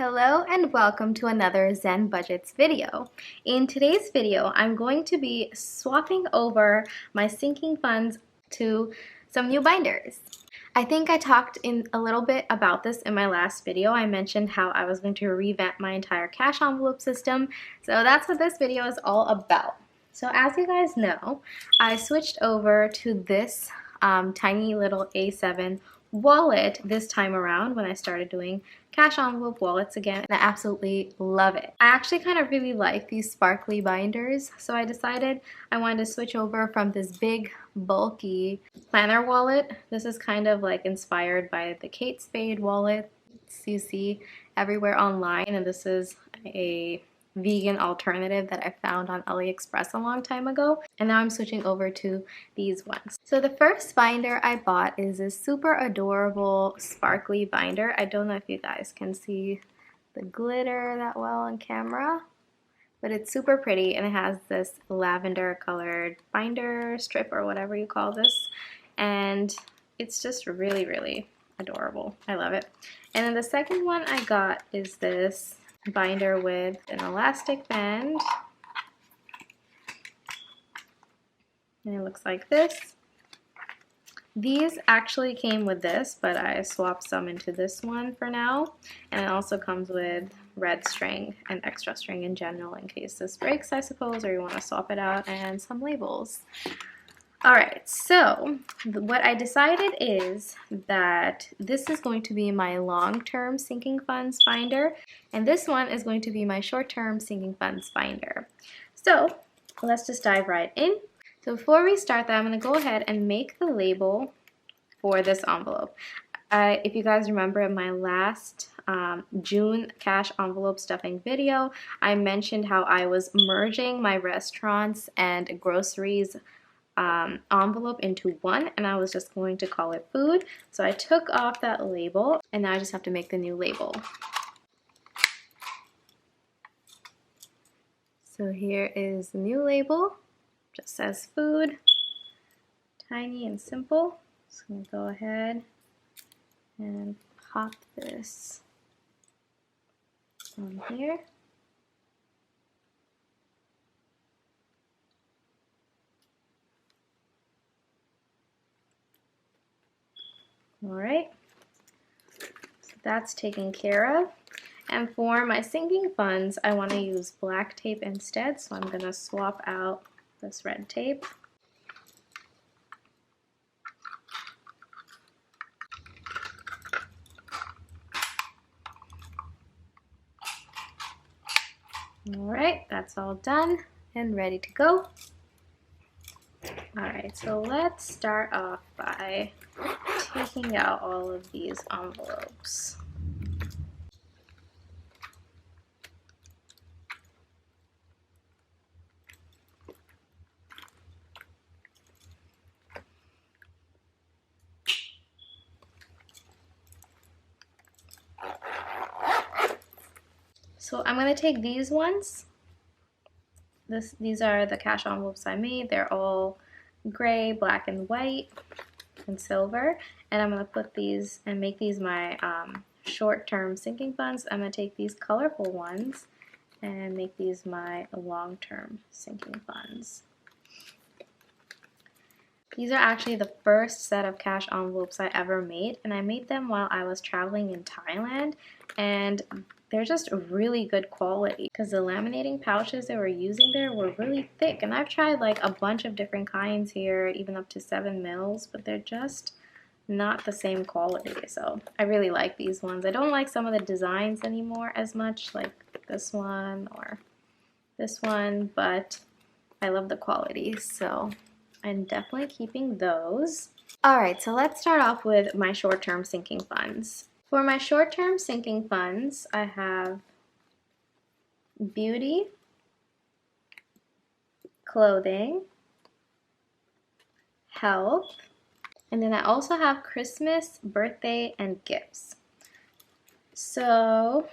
Hello and welcome to another Zen Budgets video. In today's video, I'm going to be swapping over my sinking funds to some new binders. I think I talked in a little bit about this in my last video. I mentioned how I was going to revamp my entire cash envelope system. So that's what this video is all about. So as you guys know, I switched over to this tiny little A7 wallet this time around when I started doing cash envelope wallets again, and I absolutely love it. I actually kind of really like these sparkly binders, so I decided I wanted to switch over from this big bulky planner wallet. This is kind of like inspired by the Kate Spade wallet you see everywhere online, and this is a vegan alternative that I found on AliExpress a long time ago, and now I'm switching over to these ones. So the first binder I bought is this super adorable sparkly binder. I don't know if you guys can see the glitter that well on camera, but it's super pretty, and it has this lavender colored binder strip or whatever you call this, and it's just really adorable. I love it. And then the second one I got is this binder with an elastic band, and it looks like this. These actually came with this, but I swapped some into this one for now, and it also comes with red string and extra string in general in case this breaks, I suppose, or you want to swap it out, and some labels. Alright, so what I decided is that this is going to be my long-term sinking funds binder, and this one is going to be my short-term sinking funds binder. So let's just dive right in. So before we start that, I'm going to go ahead and make the label for this envelope. If you guys remember in my last June cash envelope stuffing video, I mentioned how I was merging my restaurants and groceries envelope into one, and I was just going to call it food. So I took off that label, and now I just have to make the new label. So here is the new label. Just says food, tiny and simple. So I'm gonna go ahead and pop this on here. Alright, so that's taken care of. And for my sinking funds, I want to use black tape instead, so I'm going to swap out this red tape. Alright, that's all done and ready to go. Alright, so let's start off by taking out all of these envelopes. So I'm going to take these ones. These are the cash envelopes I made. They're all gray, black, and white, and silver. And I'm going to put these and make these my short-term sinking funds. I'm going to take these colorful ones and make these my long-term sinking funds. These are actually the first set of cash envelopes I ever made, and I made them while I was traveling in Thailand, and they're just really good quality because the laminating pouches they were using there were really thick, and I've tried like a bunch of different kinds here, even up to 7 mils, but they're just not the same quality. So I really like these ones. I don't like some of the designs anymore as much, like this one or this one, but I love the quality, so I'm definitely keeping those. Alright, so let's start off with my short-term sinking funds. For my short-term sinking funds, I have beauty, clothing, health, and then I also have Christmas, birthday, and gifts. So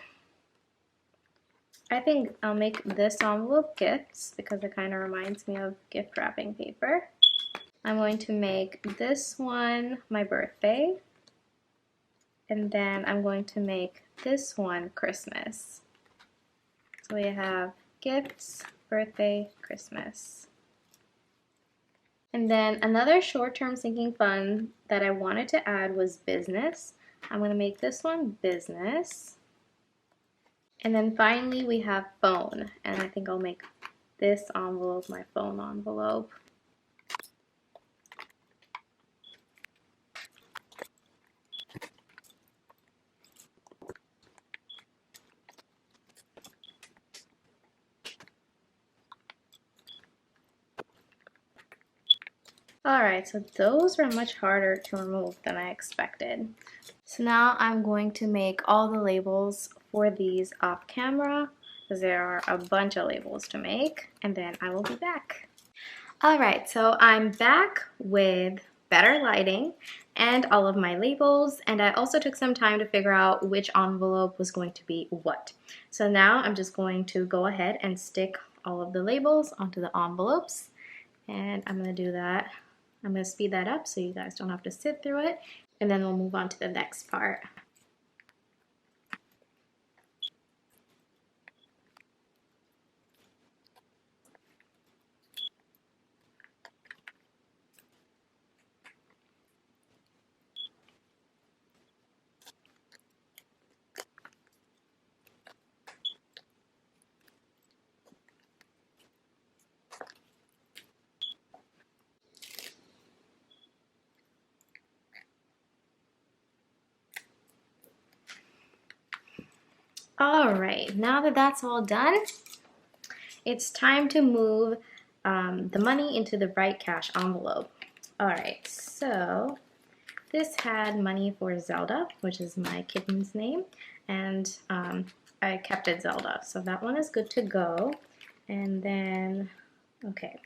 I think I'll make this envelope gifts because it kind of reminds me of gift wrapping paper. I'm going to make this one my birthday, And then I'm going to make this one Christmas. So we have gifts, birthday, Christmas. And then another short-term sinking fund that I wanted to add was business. I'm going to make this one business. And then finally we have phone. And I think I'll make this envelope my phone envelope. Alright, so those were much harder to remove than I expected. So now I'm going to make all the labels for these off camera because there are a bunch of labels to make, and then I will be back. Alright, so I'm back with better lighting and all of my labels, and I also took some time to figure out which envelope was going to be what. So now I'm just going to go ahead and stick all of the labels onto the envelopes, and I'm going to do that. I'm going to speed that up so you guys don't have to sit through it, and then we'll move on to the next part. Alright, now that that's all done, it's time to move the money into the right cash envelope. Alright, so this had money for Zelda, which is my kitten's name, and I kept it Zelda, so that one is good to go. And then, okay,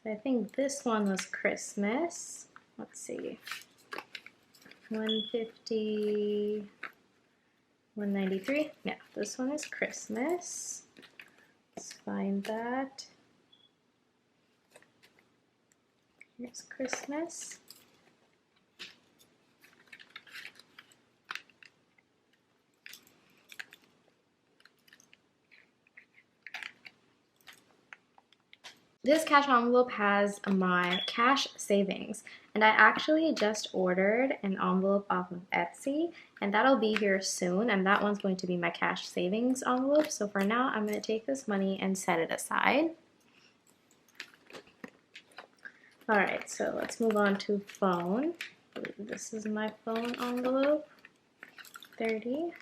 so I think this one was Christmas. Let's see, 150, 193. Yeah, this one is Christmas. Let's find that. Here's Christmas. This cash envelope has my cash savings, and I actually just ordered an envelope off of Etsy, and that'll be here soon, and that one's going to be my cash savings envelope. So for now, I'm going to take this money and set it aside. Alright, so let's move on to phone. This is my phone envelope, 30.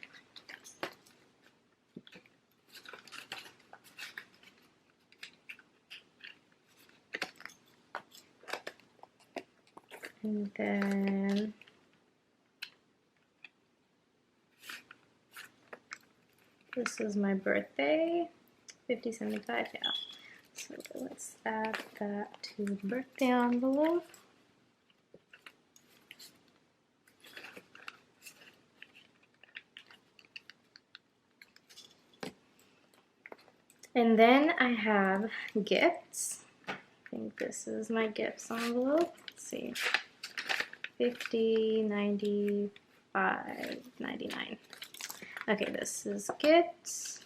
And then this is my birthday, 5075, yeah. So let's add that to the birthday envelope. And then I have gifts. I think this is my gifts envelope. Let's see. 50, 95, 99. Okay, this is gifts.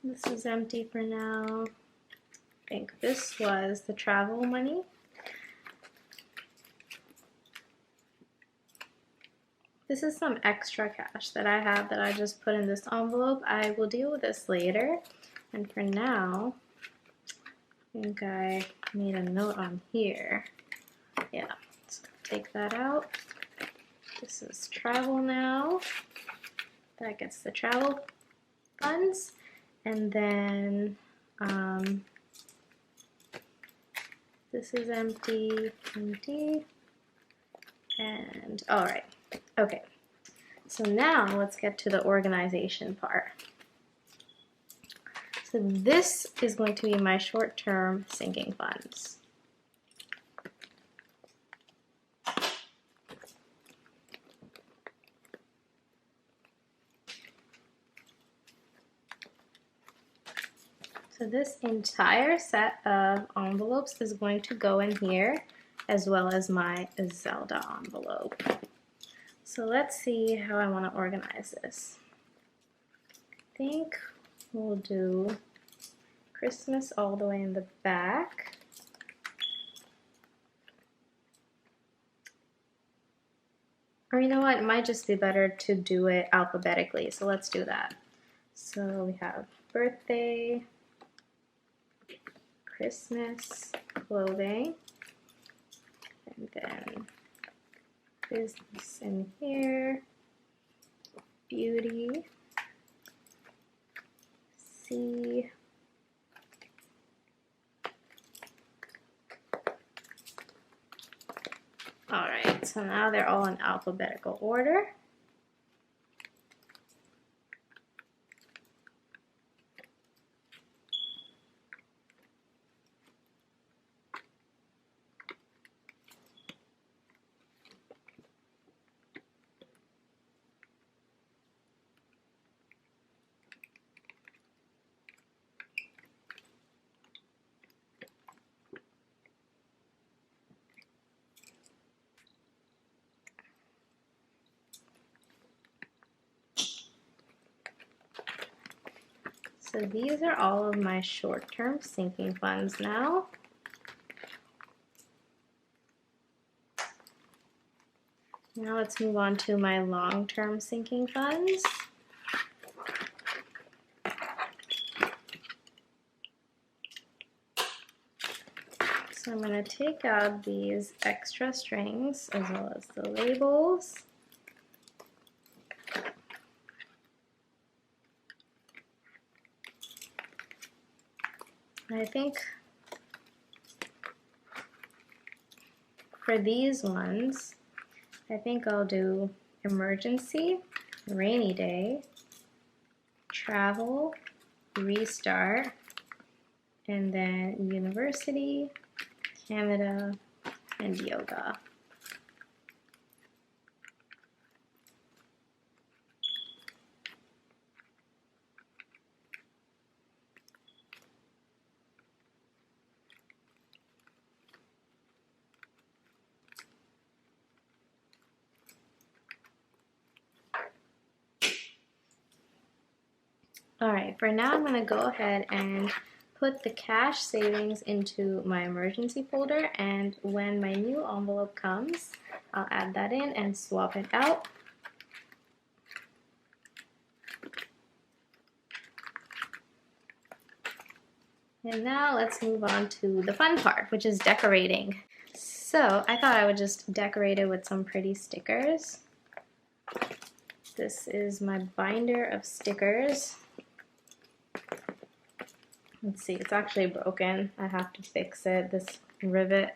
This is empty for now. I think this was the travel money. This is some extra cash that I have that I just put in this envelope. I will deal with this later. And for now, I think I made a note on here. Yeah, let's take that out. This is travel now. That gets the travel funds. And then this is empty, empty, and all right. Okay, so now let's get to the organization part. So this is going to be my short-term sinking funds. So this entire set of envelopes is going to go in here, as well as my Zelda envelope. So let's see how I want to organize this. I think we'll do Christmas all the way in the back. Or you know what, it might just be better to do it alphabetically, so let's do that. So we have birthday, Christmas, clothing, and then business in here, beauty, C, alright, so now they're all in alphabetical order. So these are all of my short-term sinking funds now. Now let's move on to my long-term sinking funds. So I'm going to take out these extra strings as well as the labels. I think for these ones, I think I'll do emergency, rainy day, travel, restart, and then university, Canada, and yoga. All right, for now I'm going to go ahead and put the cash savings into my emergency folder, and when my new envelope comes, I'll add that in and swap it out. And now let's move on to the fun part, which is decorating. So I thought I would just decorate it with some pretty stickers. This is my binder of stickers. Let's see, it's actually broken. I have to fix it. This rivet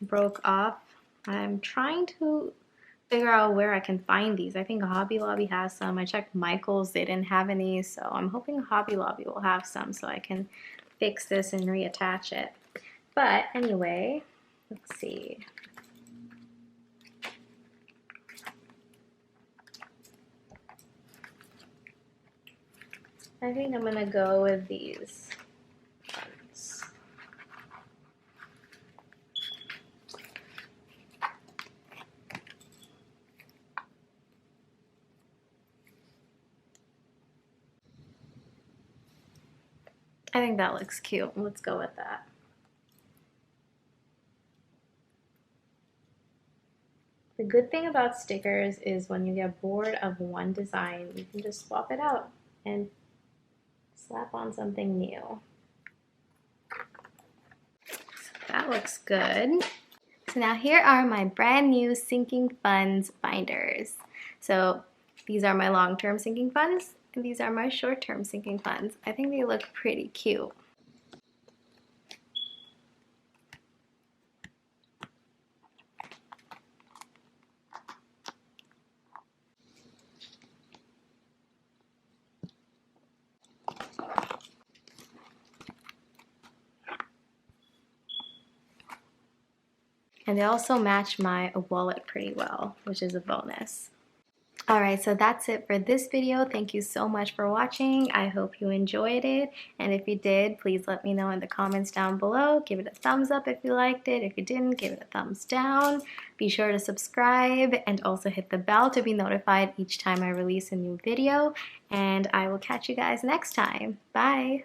broke off. I'm trying to figure out where I can find these. I think Hobby Lobby has some. I checked Michael's, they didn't have any, so I'm hoping Hobby Lobby will have some so I can fix this and reattach it. But anyway, let's see. I think I'm gonna go with these ones. I think that looks cute. Let's go with that. The good thing about stickers is when you get bored of one design, you can just swap it out and slap on something new. So that looks good. So now here are my brand new sinking funds binders. So these are my long-term sinking funds, and these are my short-term sinking funds. I think they look pretty cute. And they also match my wallet pretty well, which is a bonus. Alright, so that's it for this video. Thank you so much for watching. I hope you enjoyed it. And if you did, please let me know in the comments down below. Give it a thumbs up if you liked it. If you didn't, give it a thumbs down. Be sure to subscribe and also hit the bell to be notified each time I release a new video. And I will catch you guys next time. Bye!